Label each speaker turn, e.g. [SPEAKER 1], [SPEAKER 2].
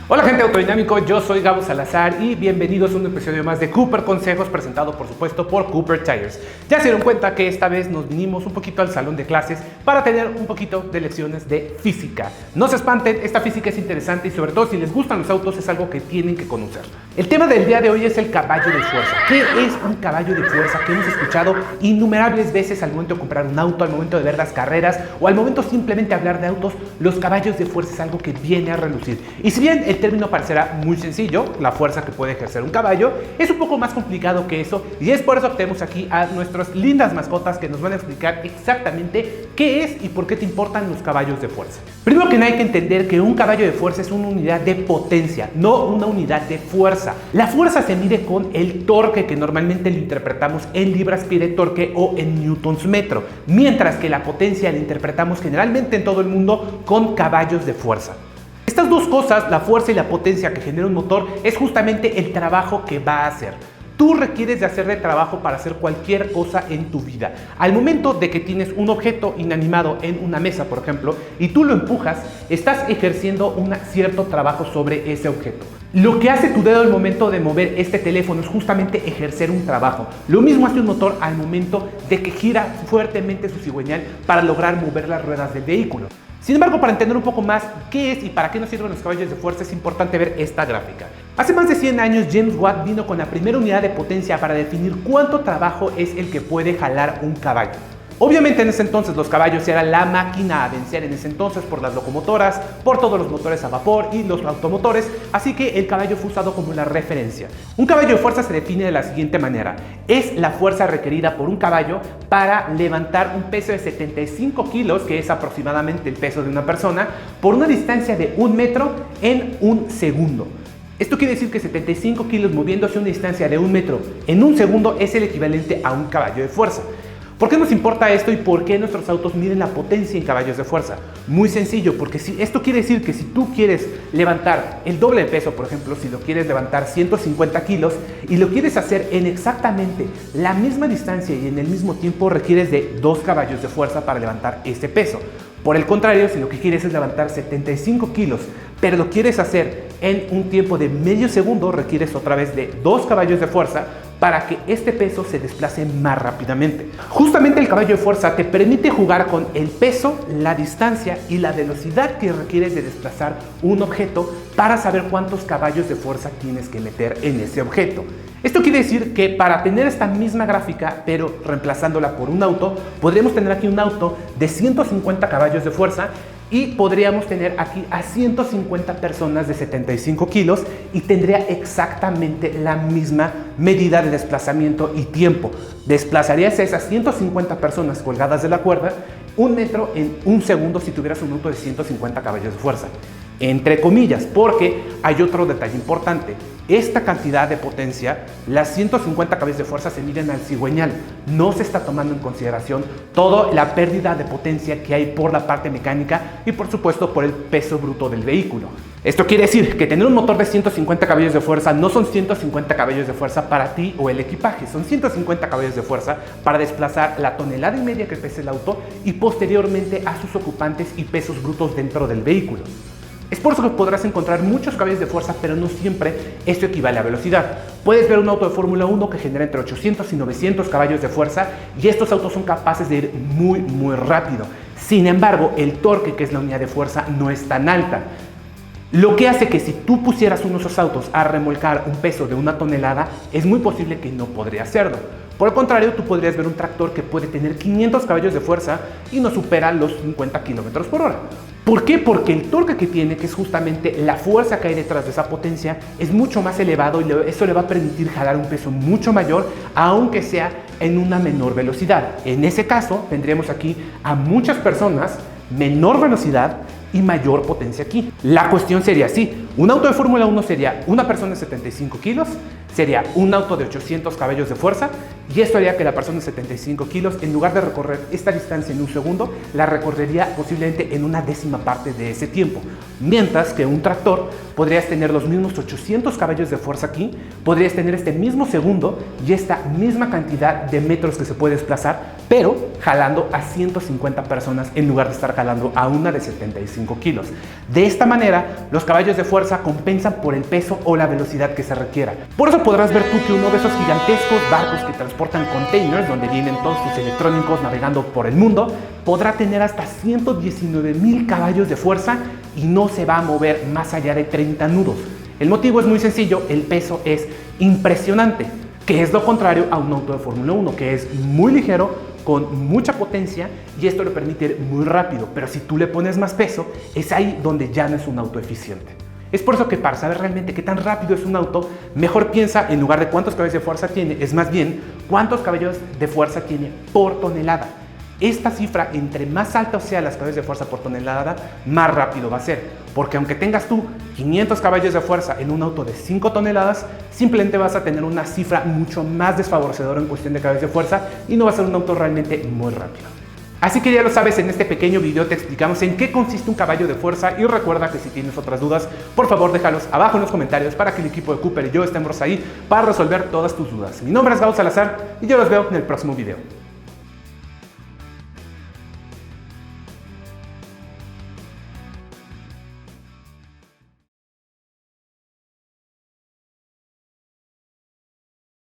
[SPEAKER 1] Hola gente autodinámico, yo soy Gabo Salazar y bienvenidos a un episodio más de Cooper Consejos, presentado por supuesto por Cooper Tires. Ya se dieron cuenta que esta vez nos vinimos un poquito al salón de clases para tener un poquito de lecciones de física. No se espanten, esta física es interesante y sobre todo si les gustan los autos es algo que tienen que conocer. El tema del día de hoy es el caballo de fuerza. ¿Qué es un caballo de fuerza? Que hemos escuchado innumerables veces al momento de comprar un auto, al momento de ver las carreras o al momento simplemente de hablar de autos. Los caballos de fuerza es algo que viene a relucir. Y si bien el término parecerá muy sencillo, la fuerza que puede ejercer un caballo, es un poco más complicado que eso, y es por eso que tenemos aquí a nuestras lindas mascotas que nos van a explicar exactamente qué es y por qué te importan los caballos de fuerza. Primero que nada hay que entender que un caballo de fuerza es una unidad de potencia, no una unidad de fuerza. La fuerza se mide con el torque, que normalmente lo interpretamos en libras-pie de torque o en newtons metro, mientras que la potencia la interpretamos generalmente en todo el mundo con caballos de fuerza. Estas dos cosas, la fuerza y la potencia que genera un motor, es justamente el trabajo que va a hacer. Tú requieres de hacer de trabajo para hacer cualquier cosa en tu vida. Al momento de que tienes un objeto inanimado en una mesa, por ejemplo, y tú lo empujas, estás ejerciendo un cierto trabajo sobre ese objeto. Lo que hace tu dedo al momento de mover este teléfono es justamente ejercer un trabajo. Lo mismo hace un motor al momento de que gira fuertemente su cigüeñal para lograr mover las ruedas del vehículo. Sin embargo, para entender un poco más qué es y para qué nos sirven los caballos de fuerza, es importante ver esta gráfica. Hace más de 100 años, James Watt vino con la primera unidad de potencia para definir cuánto trabajo es el que puede jalar un caballo. Obviamente en ese entonces los caballos eran la máquina a vencer en ese entonces por las locomotoras, por todos los motores a vapor y los automotores, así que el caballo fue usado como la referencia. Un caballo de fuerza se define de la siguiente manera: es la fuerza requerida por un caballo para levantar un peso de 75 kilos, que es aproximadamente el peso de una persona, por una distancia de 1 metro en 1 segundo. Esto quiere decir que 75 kilos moviéndose a una distancia de 1 metro en 1 segundo es el equivalente a un caballo de fuerza. ¿Por qué nos importa esto y por qué nuestros autos miden la potencia en caballos de fuerza? Muy sencillo, porque esto quiere decir que si tú quieres levantar el doble de peso, por ejemplo, si lo quieres levantar 150 kilos y lo quieres hacer en exactamente la misma distancia y en el mismo tiempo, requieres de 2 caballos de fuerza para levantar ese peso. Por el contrario, si lo que quieres es levantar 75 kilos, pero lo quieres hacer en un tiempo de medio segundo, requieres otra vez de 2 caballos de fuerza para que este peso se desplace más rápidamente. Justamente el caballo de fuerza te permite jugar con el peso, la distancia y la velocidad que requieres de desplazar un objeto para saber cuántos caballos de fuerza tienes que meter en ese objeto. Esto quiere decir que para tener esta misma gráfica, pero reemplazándola por un auto, podríamos tener aquí un auto de 150 caballos de fuerza y podríamos tener aquí a 150 personas de 75 kilos y tendría exactamente la misma medida de desplazamiento y tiempo. Desplazarías a esas 150 personas colgadas de la cuerda 1 metro en 1 segundo si tuvieras un auto de 150 caballos de fuerza. Entre comillas, porque hay otro detalle importante. Esta cantidad de potencia, las 150 caballos de fuerza se miden al cigüeñal. No se está tomando en consideración toda la pérdida de potencia que hay por la parte mecánica y por supuesto por el peso bruto del vehículo. Esto quiere decir que tener un motor de 150 caballos de fuerza no son 150 caballos de fuerza para ti o el equipaje, son 150 caballos de fuerza para desplazar la 1,5 toneladas que pesa el auto y posteriormente a sus ocupantes y pesos brutos dentro del vehículo. Es por eso que podrás encontrar muchos caballos de fuerza, pero no siempre esto equivale a velocidad. Puedes ver un auto de Fórmula 1 que genera entre 800 y 900 caballos de fuerza y estos autos son capaces de ir muy rápido. Sin embargo, el torque, que es la unidad de fuerza, no es tan alta. Lo que hace que si tú pusieras uno de esos autos a remolcar un peso de 1 tonelada, es muy posible que no podría hacerlo. Por el contrario, tú podrías ver un tractor que puede tener 500 caballos de fuerza y no supera los 50 kilómetros por hora. ¿Por qué? Porque el torque que tiene, que es justamente la fuerza que hay detrás de esa potencia, es mucho más elevado y eso le va a permitir jalar un peso mucho mayor, aunque sea en una menor velocidad. En ese caso, tendríamos aquí a muchas personas, menor velocidad y mayor potencia aquí. La cuestión sería así: un auto de Fórmula 1 sería una persona de 75 kilos, sería un auto de 800 caballos de fuerza Y esto haría que la persona de 75 kilos, en lugar de recorrer esta distancia en un segundo, la recorrería posiblemente en una décima parte de ese tiempo. Mientras que un tractor podrías tener los mismos 800 caballos de fuerza aquí, podrías tener este mismo segundo y esta misma cantidad de metros que se puede desplazar, pero jalando a 150 personas en lugar de estar jalando a una de 75 kilos. De esta manera, los caballos de fuerza compensan por el peso o la velocidad que se requiera. Por eso podrás ver tú que uno de esos gigantescos barcos que transportan containers, donde vienen todos sus electrónicos navegando por el mundo, podrá tener hasta 119,000 caballos de fuerza y no se va a mover más allá de 30 nudos. El motivo es muy sencillo, el peso es impresionante, que es lo contrario a un auto de Fórmula 1, que es muy ligero, con mucha potencia, y esto le permite ir muy rápido, pero si tú le pones más peso, es ahí donde ya no es un auto eficiente. Es por eso que para saber realmente qué tan rápido es un auto, mejor piensa en lugar de cuántos caballos de fuerza tiene, es más bien cuántos caballos de fuerza tiene por tonelada. Esta cifra, entre más alta sea las caballos de fuerza por tonelada, más rápido va a ser. Porque aunque tengas tú 500 caballos de fuerza en un auto de 5 toneladas, simplemente vas a tener una cifra mucho más desfavorecedora en cuestión de caballos de fuerza y no va a ser un auto realmente muy rápido. Así que ya lo sabes, en este pequeño video te explicamos en qué consiste un caballo de fuerza y recuerda que si tienes otras dudas, por favor déjalos abajo en los comentarios para que el equipo de Cooper y yo estemos ahí para resolver todas tus dudas. Mi nombre es Gabo Salazar y yo los veo en el próximo video.